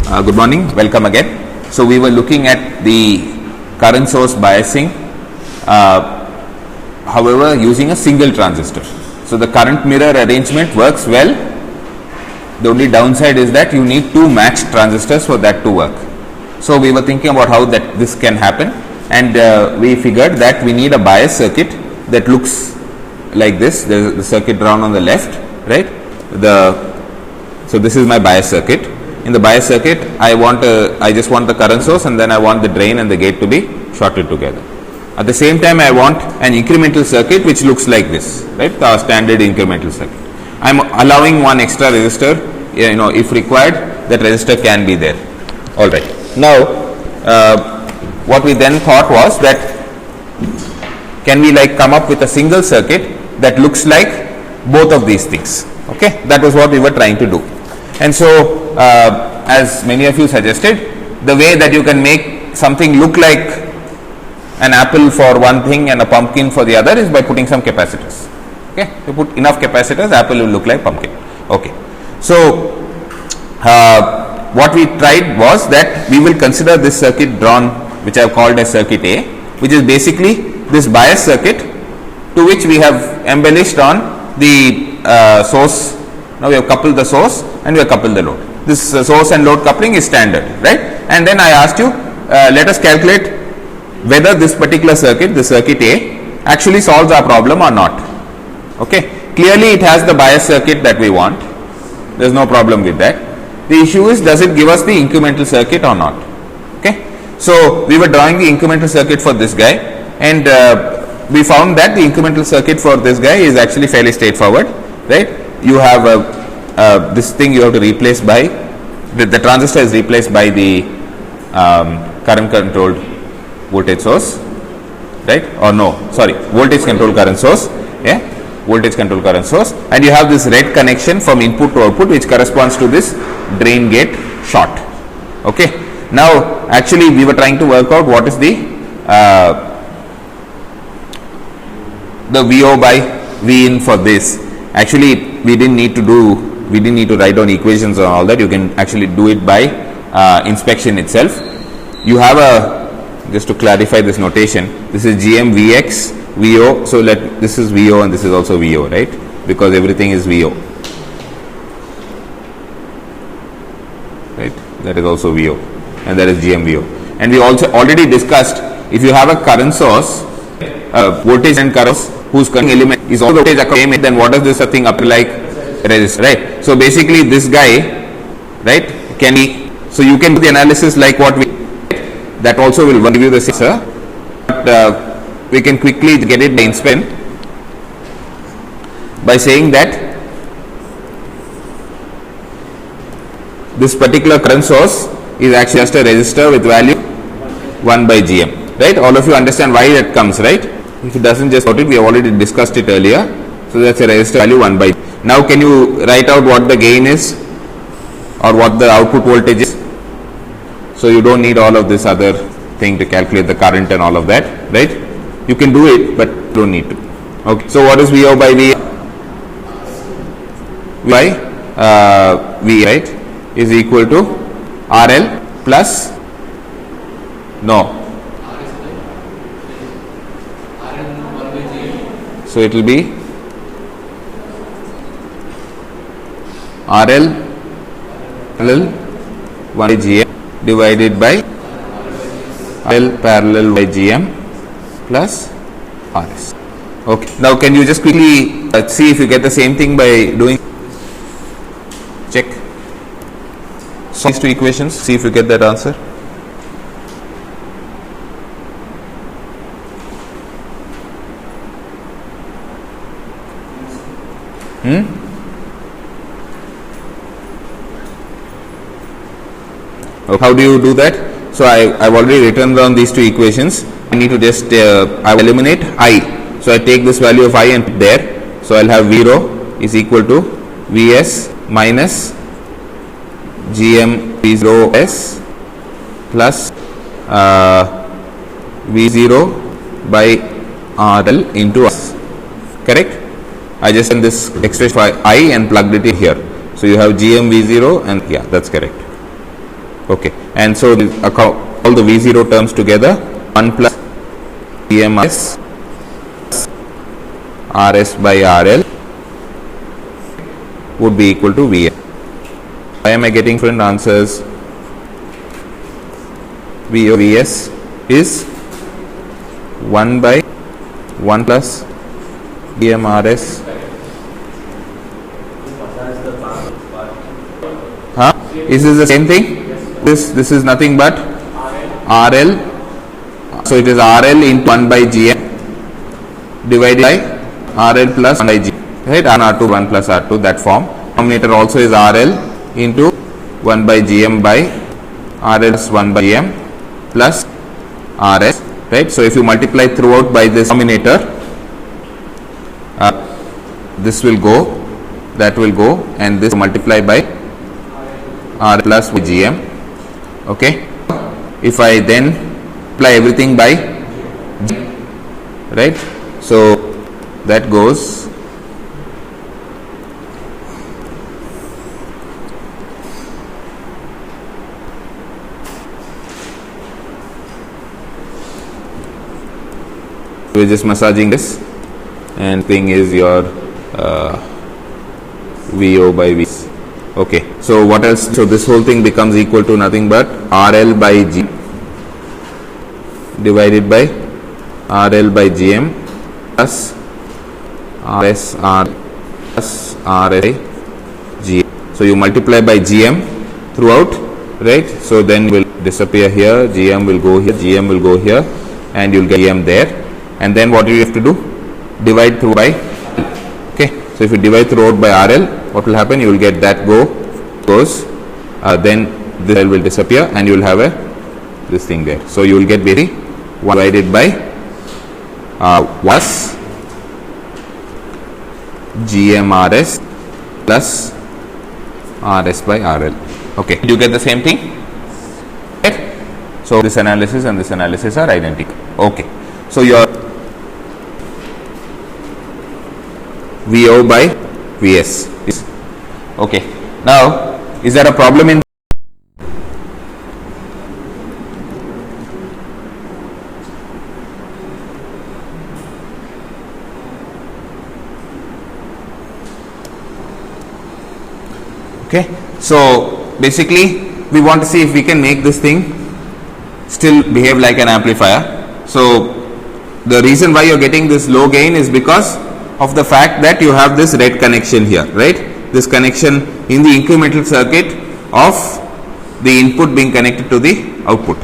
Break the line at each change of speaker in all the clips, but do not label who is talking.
Good morning, welcome again. So we were looking at the current source biasing, however using a single transistor. So the current mirror arrangement works well. The only downside is that you need two matched transistors for that to work. So we were thinking about how this can happen, and we figured that we need a bias circuit that looks like this. There's the circuit drawn on the left, right? So this is my bias circuit. In the bias circuit, I just want the current source, and then I want the drain and the gate to be shorted together. At the same time, I want an incremental circuit which looks like this, right? The standard incremental circuit. I'm allowing one extra resistor, if required, that resistor can be there. All right. Now, what we then thought was that can we come up with a single circuit that looks like both of these things? Okay, that was what we were trying to do. And so, as many of you suggested, the way that you can make something look like an apple for one thing and a pumpkin for the other is by putting some capacitors. Okay, you put enough capacitors, apple will look like pumpkin. Okay, so what we tried was that we will consider this circuit drawn, which I have called as circuit A, which is basically this bias circuit to which we have embellished on the source. Now we have coupled the source and we have coupled the load. This source and load coupling is standard, right? And then I asked you, let us calculate whether this particular circuit, the circuit A, actually solves our problem or not. Okay, clearly it has the bias circuit that we want. There is no problem with that. The issue is, does it give us the incremental circuit or not? Okay, so we were drawing the incremental circuit for this guy, and we found that the incremental circuit for this guy is actually fairly straightforward, right? You have this thing you have to replace by the transistor is replaced by the current controlled voltage source, right? Or no, sorry, voltage controlled current source. Yeah, voltage controlled current source, and you have this red connection from input to output, which corresponds to this drain gate short. Okay, now actually we were trying to work out what is the VO by V in for this. Actually, we didn't need to write down equations and all that. You can actually do it by inspection itself. You have just to clarify this notation, this is GM Vx VO. So this is VO and this is also VO, right? Because everything is VO, right? That is also VO, and that is GM VO. And we also already discussed, if you have a current source, voltage and current whose current element is also voltage across, then what does this thing appear like? Resistor, right? So basically this guy, right, can be, so you can do the analysis like what we, that also will give you the answer, but we can quickly get it by inspection by saying that this particular current source is actually just a resistor with value 1 by GM, right? All of you understand why that comes, right? If it doesn't, just note it, we have already discussed it earlier. So that's a resistor value 1 by. Now can you write out what the gain is or what the output voltage is? So you don't need all of this other thing to calculate the current and all of that, right? You can do it, but don't need to. Okay, so what is VO by V? By V, right, is equal to RL plus, no, so it will be RL parallel 1 by GM divided by RL parallel by GM plus RS. Okay, now can you just quickly see if you get the same thing by doing, check, solve these two equations, see if you get that answer. How do you do that? So I've already written down these two equations. I need to just I will eliminate I. So I take this value of I and put there. So I'll have V0 is equal to Vs minus GM V0 S plus V0 by RL into S. Correct? I just send this expression by I and plugged it in here. So you have GM V0 and yeah, that's correct. Okay, and so all the V0 terms together, 1 plus GMRS RS by RL would be equal to VM. Why am I getting different answers? V of Vs is 1 by 1 plus GMRS. Is this the same thing? This is nothing but RL. So it is RL into 1 by GM divided by RL plus 1 by G. Right? R2 1 plus R2, that form. Denominator also is RL into 1 by GM by RL plus 1 by GM plus RS. Right? So if you multiply throughout by this denominator, this will go, that will go, and this multiply by R plus by GM. Okay. If I then apply everything by G, right? So that goes we're just massaging this, and thing is your VO by V. Okay, so what else? So this whole thing becomes equal to nothing but RL by G divided by RL by GM plus RSR plus RL GM. So you multiply by GM throughout, right? So then will disappear here, GM will go here, GM will go here, and you'll get GM there. And then what do you have to do? Divide through by. Okay, so if you divide throughout by RL, what will happen? You will get that goes, then this L will disappear, and you will have this thing there. So you will get basically 1 divided by was GMRS plus RS by RL. Okay, do you get the same thing? Okay. So this analysis and this analysis are identical. Okay, so your VO by Vs is okay. Now, is there a problem in? Okay, so basically we want to see if we can make this thing still behave like an amplifier. So the reason why you're getting this low gain is because of the fact that you have this red connection here, right? This connection in the incremental circuit of the input being connected to the output.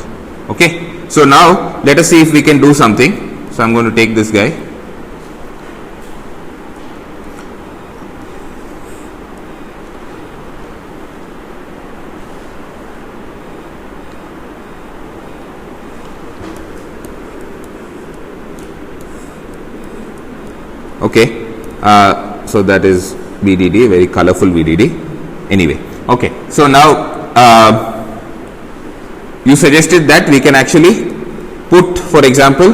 Okay, so now let us see if we can do something. So I'm going to take this guy. Okay, so that is VDD, very colorful VDD. Anyway, okay, so now you suggested that we can actually put, for example,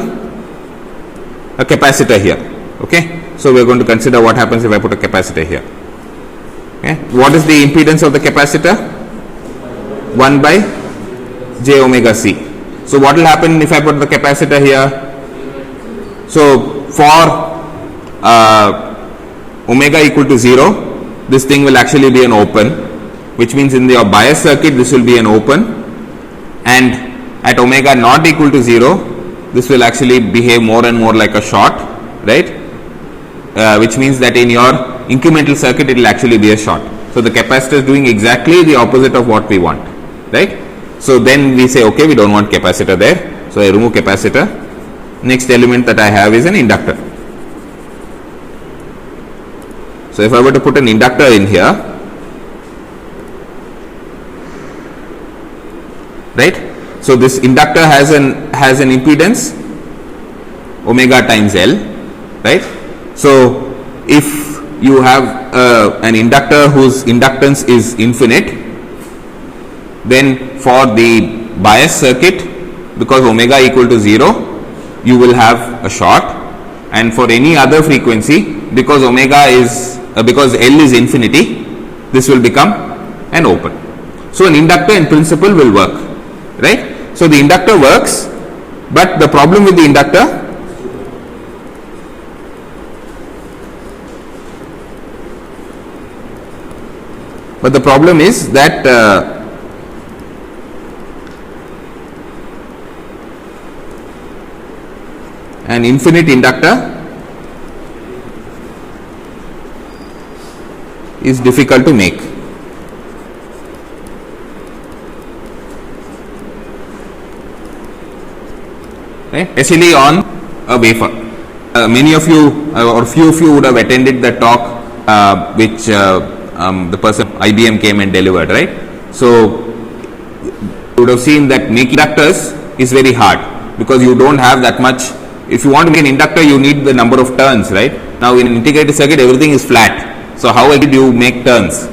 a capacitor here. Okay, so we are going to consider what happens if I put a capacitor here. Okay, what is the impedance of the capacitor? 1 by j omega c. So what will happen if I put the capacitor here? So for omega equal to 0, this thing will actually be an open, which means in your bias circuit this will be an open, and at omega not equal to 0, this will actually behave more and more like a short, right? Which means that in your incremental circuit it will actually be a short. So the capacitor is doing exactly the opposite of what we want, right? So then we say, okay, we don't want capacitor there, so I remove capacitor. Next element that I have is an inductor. So if I were to put an inductor in here, right? So this inductor has an impedance omega times L, right? So if you have an inductor whose inductance is infinite, then for the bias circuit, because omega equal to 0, you will have a short, and for any other frequency, because omega is because L is infinity, this will become an open. So an inductor in principle will work, right? So the inductor works, but the problem with the inductor, is that an infinite inductor is difficult to make. Right? Especially on a wafer. Many of you or few of you would have attended the talk which the person IBM came and delivered, right? So you would have seen that making inductors is very hard because you don't have that much. If you want to make an inductor, you need the number of turns, right? Now in an integrated circuit, everything is flat. So how do you make turns?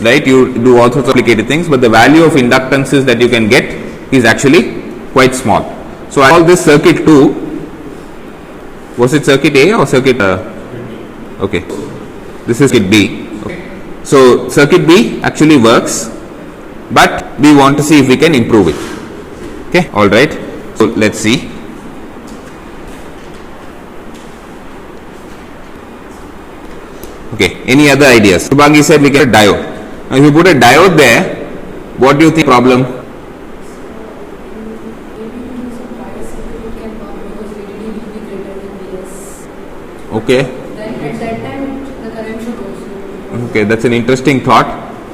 Right? You do all sorts of complicated things, but the value of inductances that you can get is actually quite small. So I call this circuit 2. Was it circuit A or circuit? Okay. This is circuit B. Okay. So circuit B actually works, but we want to see if we can improve it. Okay. All right. So let's see. Okay, any other ideas? Subhagi said we get a diode. Now if you put a diode there, what do you think problem? Okay.
Then at that time the current should also.
Okay, that's an interesting thought.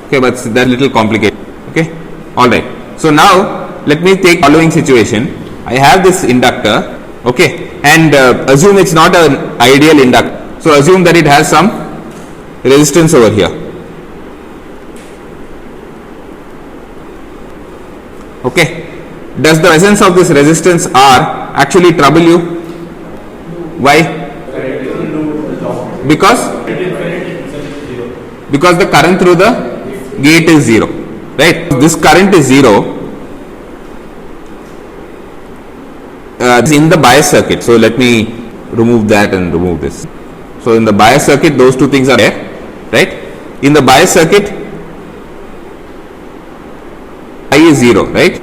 Okay, but that's a little complicated. Okay, alright. So now let me take following situation. I have this inductor, okay, and assume it's not an ideal inductor. So assume that it has some resistance over here. Okay. Does the presence of this resistance R actually trouble you? Why? Because the current through the gate is 0. Right? This current is 0. In the bias circuit. So let me remove that and remove this. So in the bias circuit, those two things are there. Right? In the bias circuit, I is 0, right?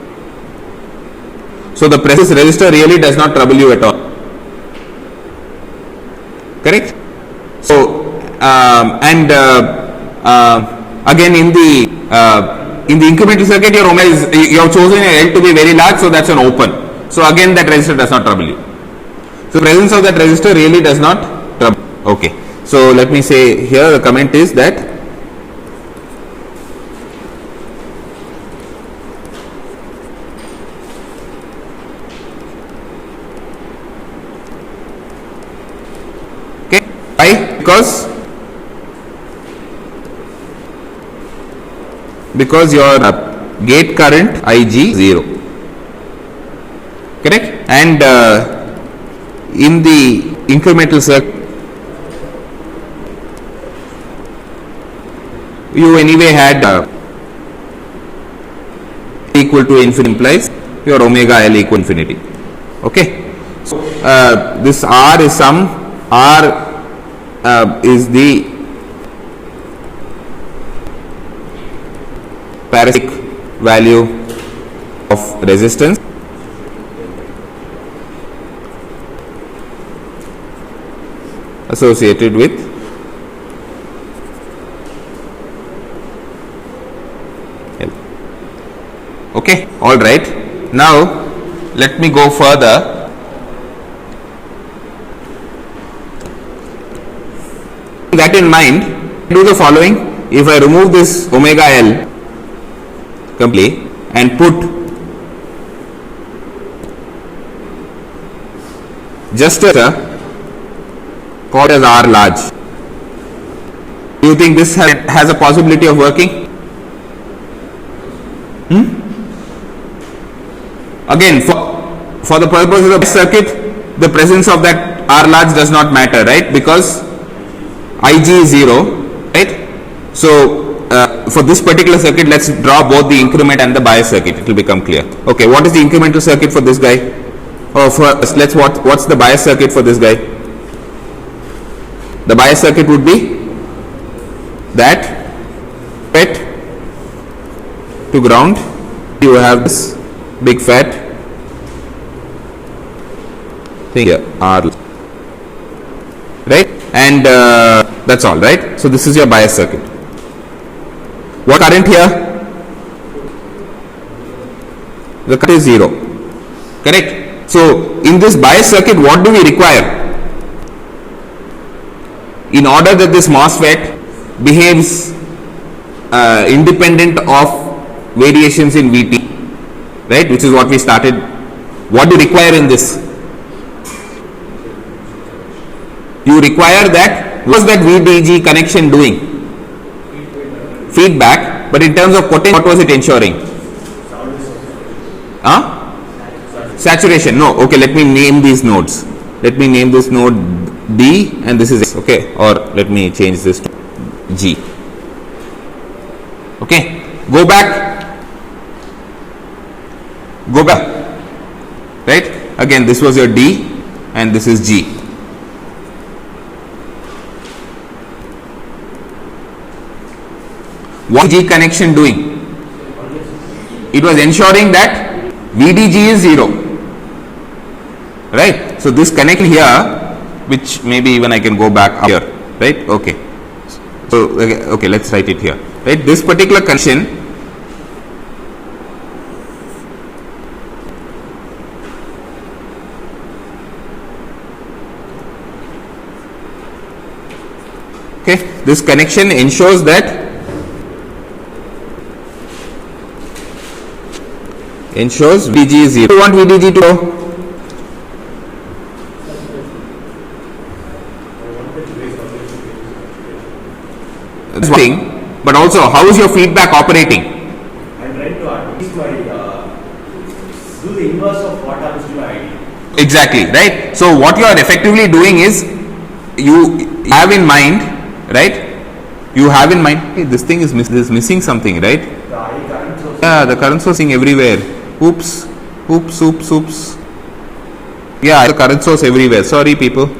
So the presence resistor really does not trouble you at all. Correct? So again in the incremental circuit, your omega is, you have chosen a L to be very large, so that's an open. So again that resistor does not trouble you. So presence of that resistor really does not trouble. Okay. So let me say here the comment is that okay, why? Because your gate current Ig 0, correct, and in the incremental circuit you anyway had equal to infinity implies your omega L equal infinity. Okay. So this R is some R is the parasitic value of resistance associated with L. Okay, all right. Now let me go further. That in mind, do the following. If I remove this omega L completely and put just a called as R large, do you think this has a possibility of working? Again, for the purpose of the circuit, the presence of that R large does not matter, right? Because Ig is 0, right? So for this particular circuit, let's draw both the increment and the bias circuit. It will become clear. Okay, what is the incremental circuit for this guy? Oh, let's what's the bias circuit for this guy? The bias circuit would be that FET to ground, you have this big fat thing here, R, right? And that's all, right? So this is your bias circuit. What current here? The current is 0, correct? So in this bias circuit, what do we require? In order that this MOSFET behaves independent of variations in VT, right, which is what we started, what do you require in this? You require that, what was that VDG connection doing? Feedback, but in terms of potential, what was it ensuring? Saturation. No, okay, let me name these nodes. Let me name this node D and this is S, okay, or let me change this to G. Okay, go back, right? Again, this was your D and this is G. What G connection doing? It was ensuring that VDG is 0, right? So this connection here, which maybe even I can go back up here, right? Okay, so okay, let's write it here, right? This particular connection this connection ensures that VDG is 0. You want VDG to go? That's one thing, but also how is your feedback operating?
I'm trying to at least do the inverse of what happens to my ID.
Exactly, right? So what you are effectively doing is you have in mind, right? You have in mind, hey, this thing is missing something, right?
The I current source.
Yeah, the current sourcing everywhere. Oops. Yeah, the current source everywhere. Sorry, people.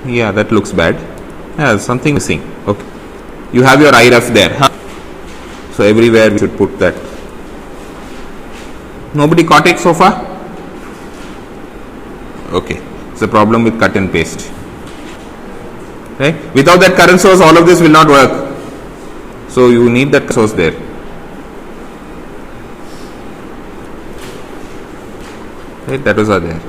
Yeah, that looks bad. Yeah, something missing. Okay. You have your IREF there. Huh? So everywhere we should put that. Nobody caught it so far? Okay. It's a problem with cut and paste. Right? Without that current source, all of this will not work. So you need that source there. Right? That was there.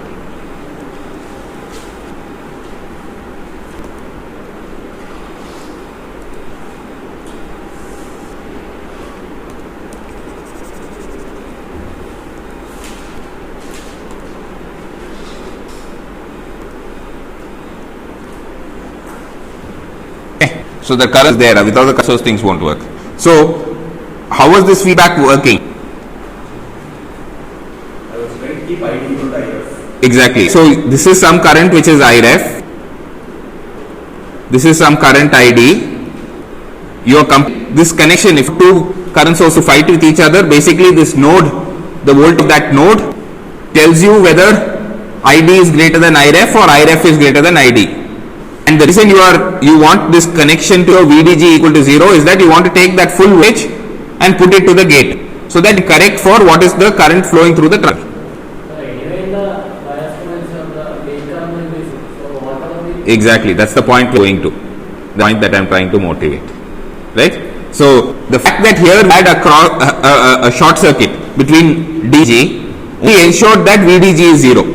So the current is there. Without the current source, things won't work. So how was this feedback working?
I was trying to keep ID equal to IREF.
Exactly. So this is some current which is IREF. This is some current ID. This connection, if two current sources fight with each other, basically this node, the volt of that node tells you whether ID is greater than IREF or IREF is greater than ID. And the reason you want this connection to your VDG equal to 0 is that you want to take that full voltage and put it to the gate, so that you correct for what is the current flowing through the trunk. Exactly, that's the point we're going to. The point that I'm trying to motivate. Right? So the fact that here we had a short circuit between DG only ensured that VDG is 0.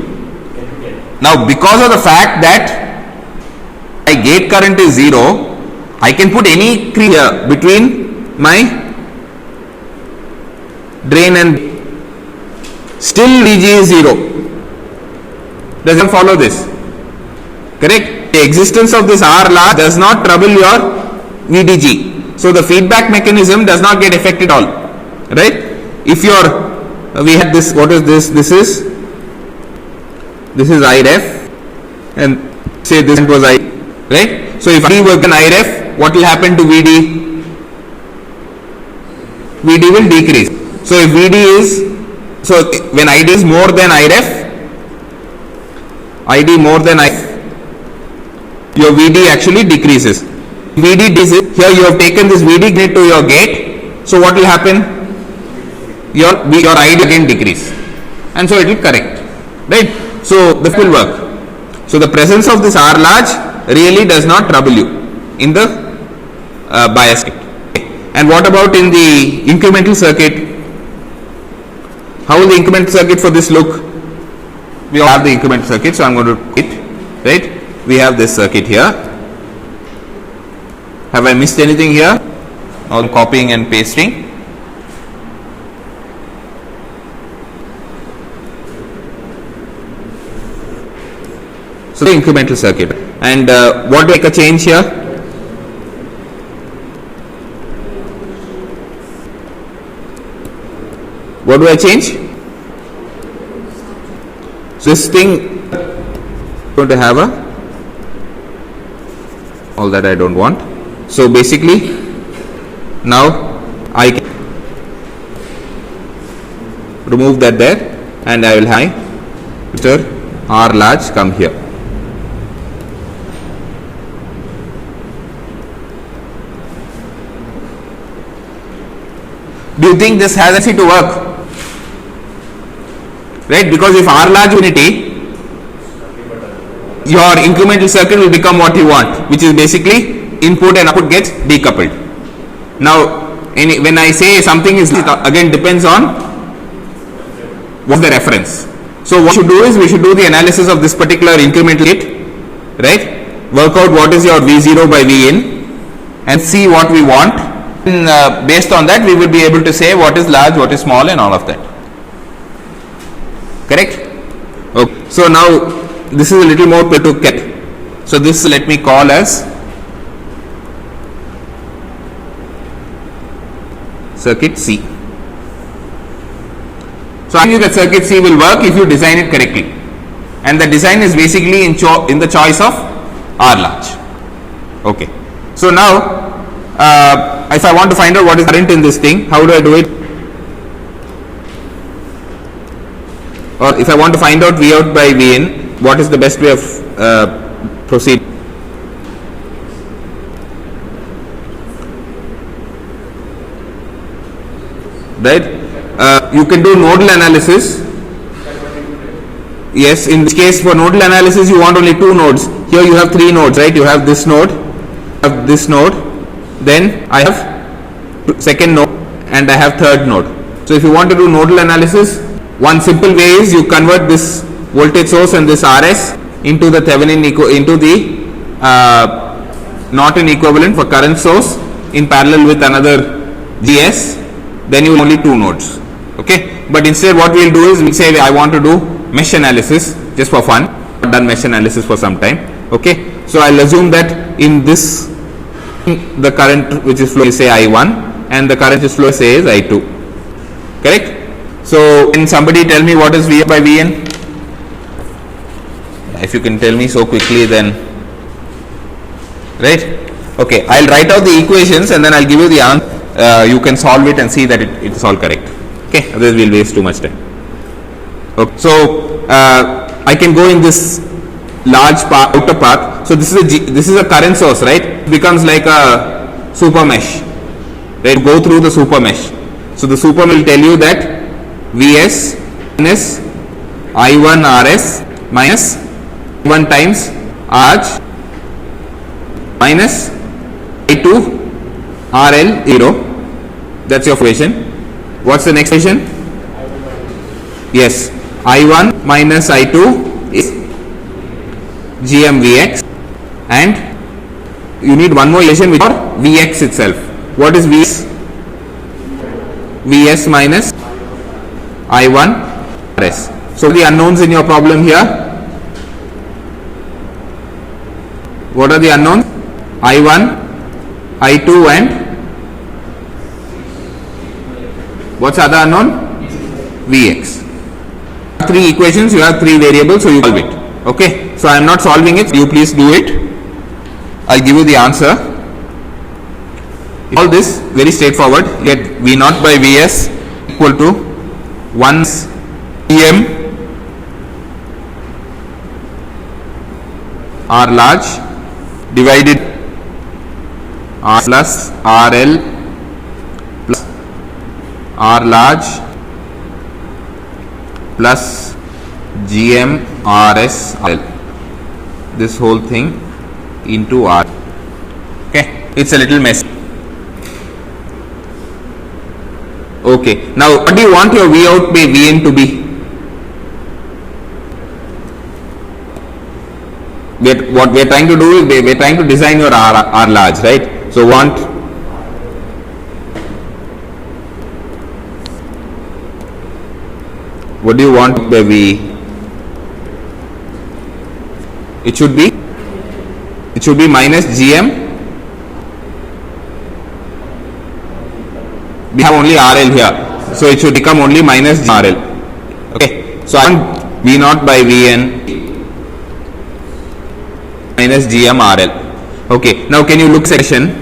Now because of the fact that my gate current is 0, I can put any tree here between my drain and still VG is 0. Doesn't follow this. Correct? The existence of this R large does not trouble your VDG. So the feedback mechanism does not get affected at all. Right? If we had this, what is this? This is IREF and say this was I. Right? So if I work an IREF, what will happen to VD? VD will decrease. So if VD is, so when ID is more than IREF, ID more than IREF, your VD actually decreases. VD is here you have taken this VD grid to your gate. So what will happen? Your ID again decrease, and so it will correct, right? So this will work. So the presence of this R large really does not trouble you in the bias gate. And what about in the incremental circuit? How will the incremental circuit for this look? We all have the incremental circuit, so I'm going to it, right? We have this circuit here. Have I missed anything here? All copying and pasting. So the incremental circuit. And what do I make a change here? What do I change? So this thing going to have a all that I don't want. So basically now I can remove that there, and I will have R large come here. Do you think this has a to work? Right, because if R large unity, your incremental circuit will become what you want, which is basically input and output gets decoupled. Now, when I say something is again depends on what's the reference. So what we should do is we should do the analysis of this particular incremental gate, right? Work out what is your V0 by Vin and see what we want. And, based on that, we will be able to say what is large, what is small, and all of that. Correct? Okay. So now this is a little more to get. So this let me call as circuit C. So I knew that circuit C will work if you design it correctly, and the design is basically in the choice of R large. Okay. So now if I want to find out what is current in this thing, how do I do it? Or if I want to find out V out by Vin, what is the best way of proceed? Right? You can do nodal analysis. Yes, in this case for nodal analysis you want only two nodes. Here you have three nodes, right? You have this node, then I have second node, and I have third node. So if you want to do nodal analysis, one simple way is you convert this voltage source and this RS into the Thevenin into the Norton equivalent for current source in parallel with another GS. Then you will only two nodes. Okay, but instead what we will do is we say I want to do mesh analysis just for fun. I've done mesh analysis for some time. Okay, so I'll assume that in this the current which is flow is say I1 and the current is flow say is I2. Correct? So can somebody tell me what is V by Vn? If you can tell me so quickly, then right? Okay, I'll write out the equations and then I'll give you the answer. You can solve it and see that it's all correct. Okay, otherwise we'll waste too much time. Okay, so I can go in this large outer path. So this is a current source, right? It becomes like a super mesh. Right? Go through the super mesh. So the super will tell you that Vs minus I1 Rs minus 1 times Rh minus I2 RL 0. That's your equation. What's the next equation? Yes, I1 minus I2 is GMVx, and you need one more equation which is Vx itself. What is Vs? Vs minus I1 Rs. So the unknowns in your problem here. What are the unknowns? I1, I2 and what's the other unknown? Vx. Three equations, you have three variables, so you solve it. Okay, so I am not solving it, you please do it. I'll give you the answer. All this very straightforward. Get V0 by Vs equal to 1 Em R large divided R plus RL plus R large plus GM RS RL. This whole thing into R. Okay, it's a little messy. Okay, now what do you want your V out by Vn to be? What we are trying to do is we are trying to design your R large, right? So want what do you want by V? It should be minus GM. We have only RL here, so it should become only minus RL. Okay, so I want V naught by Vn minus GM RL. Okay, now can you look section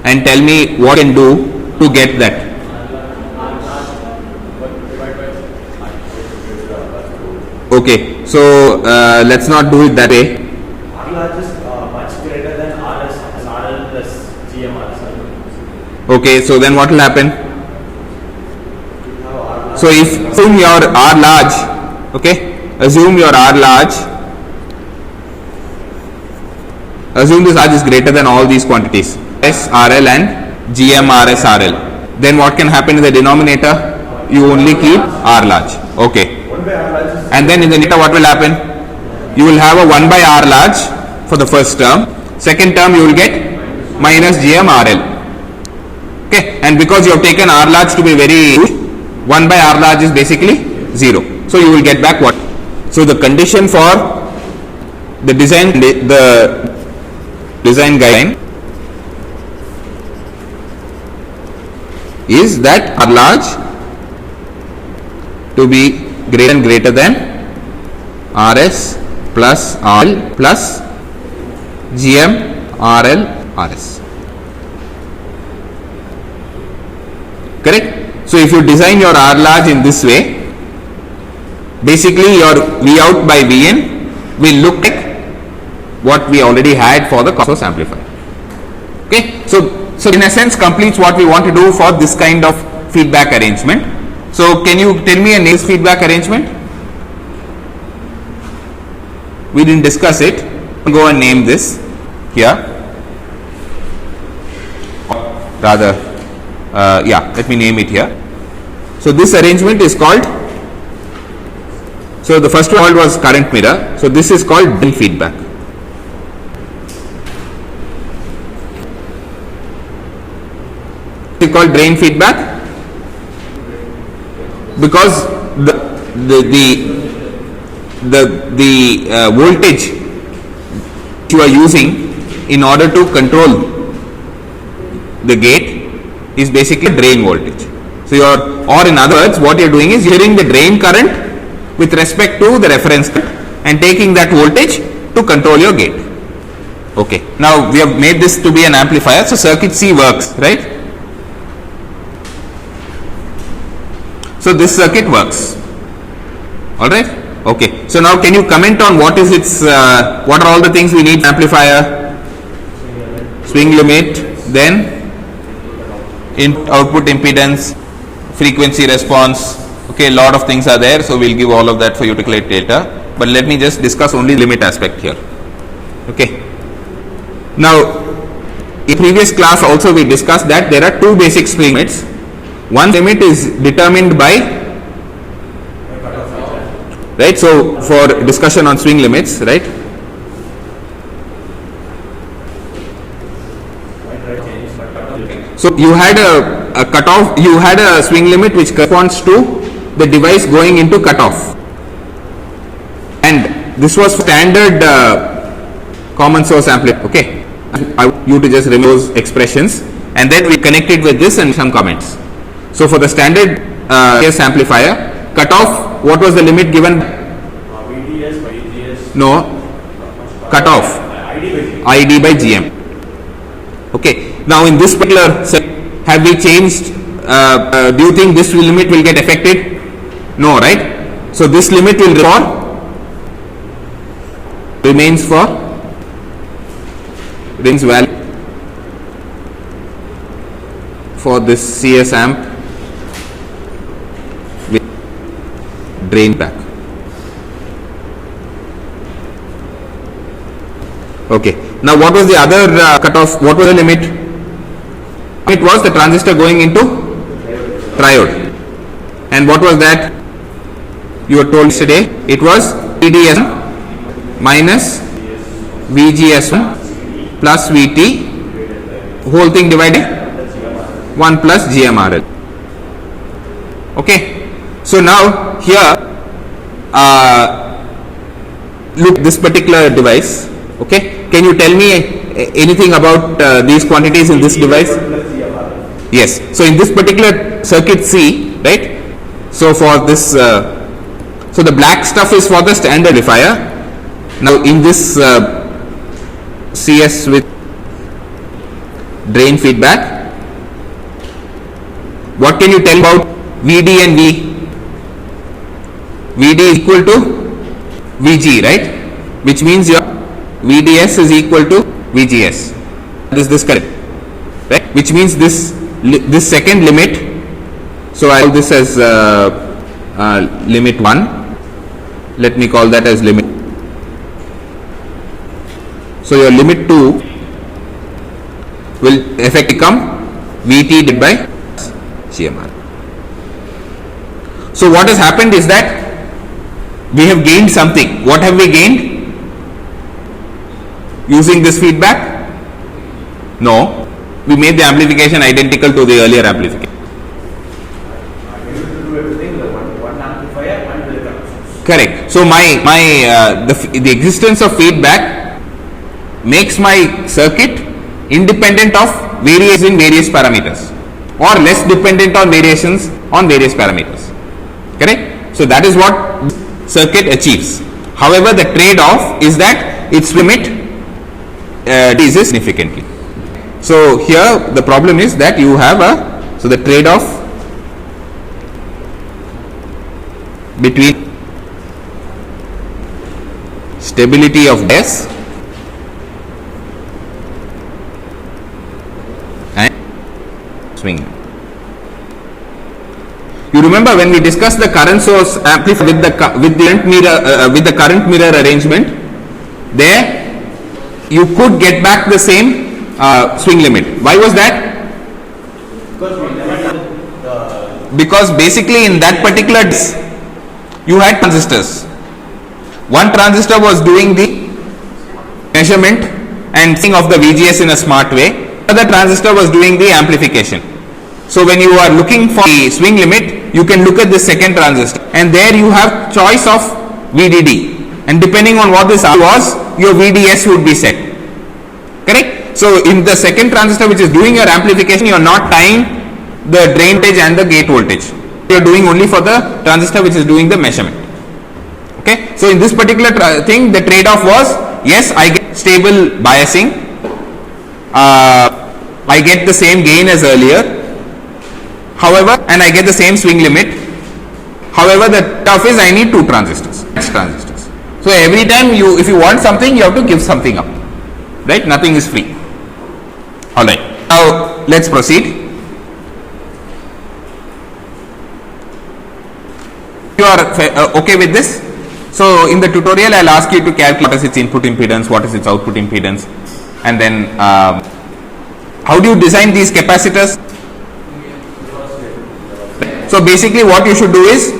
and tell me what can do to get that? Okay, so let's not do it that way.
R large is much greater than RS as RL plus GMRS.
Okay, so then what will happen? So if assume your R large, okay, assume your R large, assume this R is greater than all these quantities S, RL and GM, RS, RL. Then what can happen in the denominator? You only keep R large. Okay. And then in the numerator what will happen? You will have a 1 by R large for the first term. Second term you will get minus GM RL. Okay. And because you have taken R large to be very huge, 1 by R large is basically 0. So you will get back what? So the condition for the design guideline is that R large to be greater than RS plus RL plus GM RL RS. Correct? So if you design your R large in this way, basically your V out by Vn will look like what we already had for the source amplifier. Okay, so in a sense completes what we want to do for this kind of feedback arrangement. So can you tell me a nice feedback arrangement? We didn't discuss it. Go and name this here. Rather, yeah, let me name it here. So this arrangement is called, so the first one was current mirror. So this is called drain feedback. It's called drain feedback because the voltage you are using in order to control the gate is basically drain voltage. So or in other words, what you are doing is using the drain current with respect to the reference current and taking that voltage to control your gate. Okay. Now we have made this to be an amplifier, so circuit C works, right? So this circuit works. All right. Okay. So now can you comment on what is its what are all the things we need amplifier? Swing limit, then output impedance, frequency response. Okay, a lot of things are there, so we'll give all of that for you to calculate later. But let me just discuss only limit aspect here. Okay. Now, in previous class also we discussed that there are two basic swing limits. One limit is determined by, right? So for discussion on swing limits, right? So you had a cutoff, you had a swing limit which corresponds to the device going into cutoff, and this was standard common source amplifier. Okay, I want you to just remove those expressions, and then we connect it with this and some comments. So for the standard case amplifier, cutoff, what was the limit given?
VDS by EGS.
No, cutoff ID by GM. Okay. Now in this particular set, have we changed? Do you think this limit will get affected? No, right? So this limit will remains valid for this CS amp with drain back. Okay. Now what was the other cutoff? What was the limit? It was the transistor going into triode. And what was that? You were told yesterday it was VDS minus VGS1 plus VT, whole thing divided 1 plus GMRL. Okay. So now here look this particular device. Okay. Can you tell me anything about these quantities in this device? Yes. So in this particular circuit C, right? So for this, so the black stuff is for the standard amplifier. Now in this CS with drain feedback, what can you tell about VD and V? VD is equal to VG, right? Which means your VDS is equal to VGS. Is this correct? Right? Which means this second limit. So I call this as limit 1. Let me call that as limit. So your limit 2 will effectively become VT divided by GMR. So what has happened is that we have gained something. What have we gained? Using this feedback? No. We made the amplification identical to the earlier amplification. Correct. So the existence of feedback makes my circuit independent of variation in various parameters, or less dependent on variations on various parameters. Correct. So that is what circuit achieves. However, the trade-off is that its limit decreases significantly. So here the problem is that you have the trade-off between stability of gas and swing. You remember when we discussed the current source amplifier with the current mirror arrangement, there you could get back the same swing limit. Why was that? Because basically in that particular you had transistors. One transistor was doing the measurement and seeing of the VGS in a smart way. Another transistor was doing the amplification. So when you are looking for the swing limit, you can look at the second transistor, and there you have choice of VDD, and depending on what this was, your VDS would be set. Correct? So in the second transistor which is doing your amplification, you are not tying the drain voltage and the gate voltage. You are doing only for the transistor which is doing the measurement. Okay. So in this particular thing, the trade-off was, yes, I get stable biasing, I get the same gain as earlier. However, and I get the same swing limit. However, the tough is I need two transistors. So every time if you want something, you have to give something up. Right? Nothing is free. Alright. Now let's proceed. You are okay with this? So in the tutorial, I'll ask you to calculate what is its input impedance, what is its output impedance, and then how do you design these capacitors? So basically what you should do is,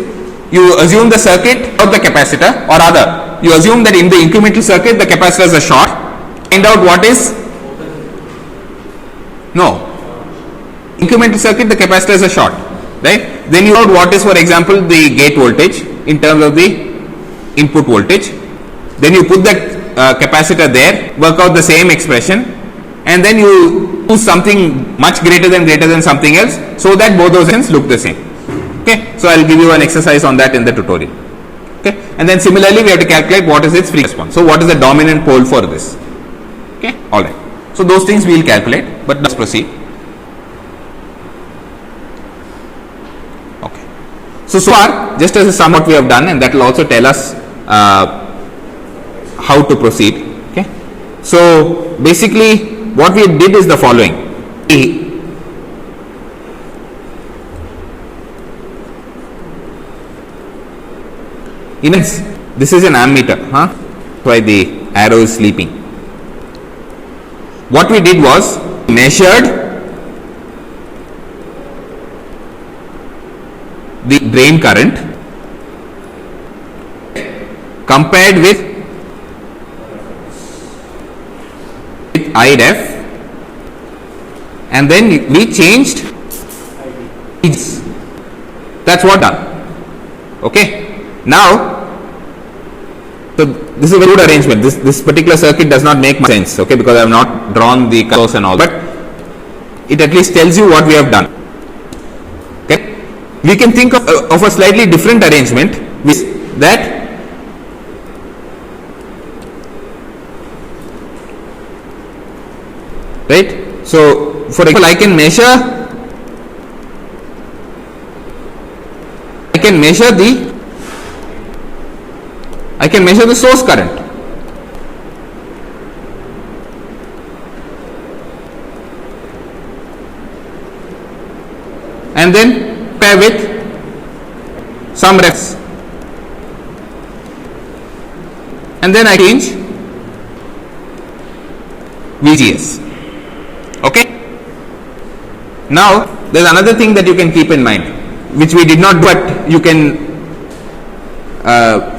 you assume the circuit of the capacitor, or rather you assume that in the incremental circuit the capacitors are short. Find out what is incremental circuit, the capacitors are short, right? Then you know what is, for example, the gate voltage in terms of the input voltage. Then you put the capacitor there, work out the same expression, and then you do something much greater than something else, so that both those things look the same. Okay, so I'll give you an exercise on that in the tutorial. Okay, and then similarly we have to calculate what is its free response. So what is the dominant pole for this? Okay, all right. So those things we will calculate, but let's proceed. Okay. So far, just as a sum, what we have done, and that will also tell us how to proceed. Okay. So basically, what we did is the following. This is an ammeter, huh? Why the arrow is sleeping. What we did was measured the drain current compared with IREF, and then we changed. That's what done. Okay. Now, so this is a very good arrangement. This particular circuit does not make much sense. Okay, because I have not drawn the colors and all, but it at least tells you what we have done. Okay. We can think of a slightly different arrangement, which that right. So, for example, I can measure the source current. And then pair with some refs. And then I change VGS. Okay. Now, there is another thing that you can keep in mind, which we did not do, but you can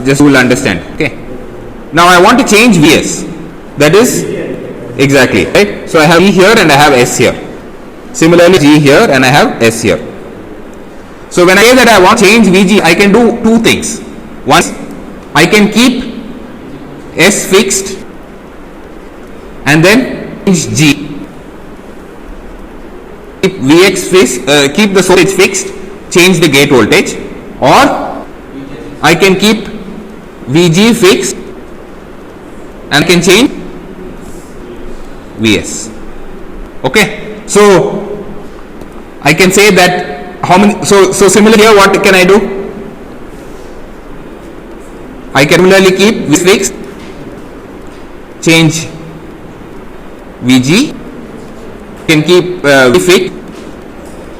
just will understand. Okay. Now I want to change Vs. That is exactly right. So I have E here and I have S here. Similarly, G here and I have S here. So when I say that I want to change Vg, I can do two things. One, I can keep S fixed and then change G. Keep Vx fixed, keep the voltage fixed, change the gate voltage, or I can keep Vg fixed and can change Vs. Okay. So I can say that how many, so similarly here what can I do? I can similarly keep Vs fixed, change Vg, can keep V fixed,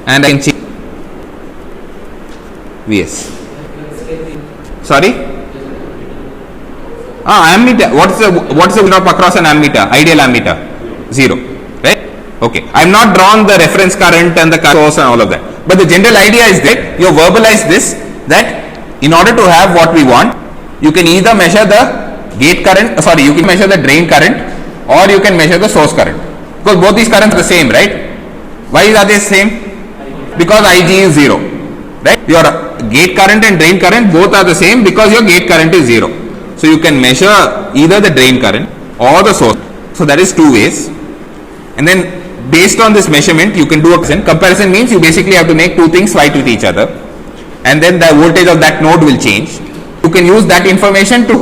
and I can change Vs. Sorry? Ammeter. What's the voltage across an ammeter? Ideal ammeter? 0. Right? Okay. I have not drawn the reference current and the source and all of that. But the general idea is that you verbalize this, that in order to have what we want, you can either measure the gate current, you can measure the drain current, or you can measure the source current. Because both these currents are the same, right? Why are they same? Because Ig is 0. Right? Your gate current and drain current both are the same because your gate current is 0. So you can measure either the drain current or the source. So that is two ways. And then based on this measurement, you can do a comparison. Comparison means you basically have to make two things fight with each other. And then the voltage of that node will change. You can use that information to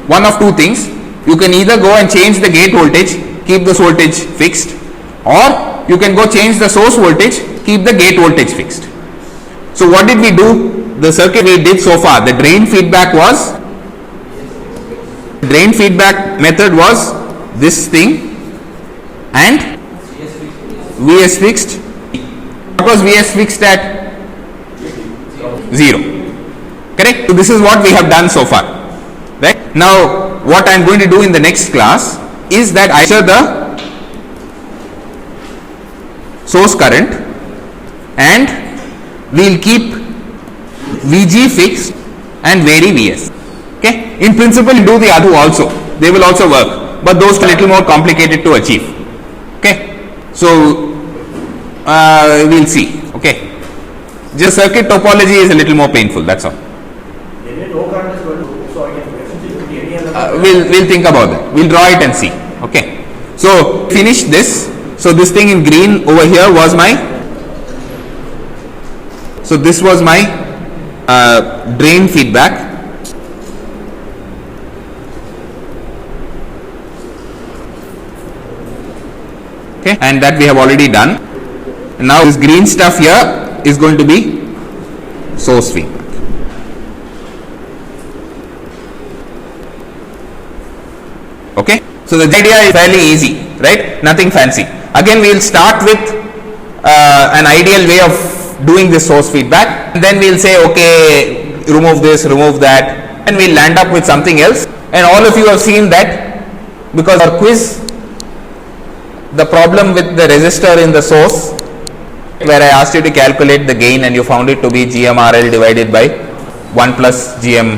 one of two things. You can either go and change the gate voltage, keep this voltage fixed, or you can go change the source voltage, keep the gate voltage fixed. So what did we do? The circuit we did so far, the drain feedback method was this thing, and Vs fixed. What was Vs fixed at? 0. Correct? So this is what we have done so far. Right? Now what I am going to do in the next class is that I measure the source current and we will keep Vg fixed and vary Vs. Okay. In principle, do the other also. They will also work, but those are a little more complicated to achieve. Okay. So we will see. Okay. Just circuit topology is a little more painful. That's all. We'll think about that. We'll draw it and see. Okay. So finish this. So this thing in green over here was my. So this was my drain feedback. Okay, and that we have already done. And now this green stuff here is going to be source feedback. Okay, so the idea is fairly easy, right? Nothing fancy. Again, we will start with an ideal way of doing this source feedback, and then we will say, okay, remove this, remove that, and we'll land up with something else. And all of you have seen that because our quiz, the problem with the resistor in the source, where I asked you to calculate the gain and you found it to be GMRL divided by 1 plus GM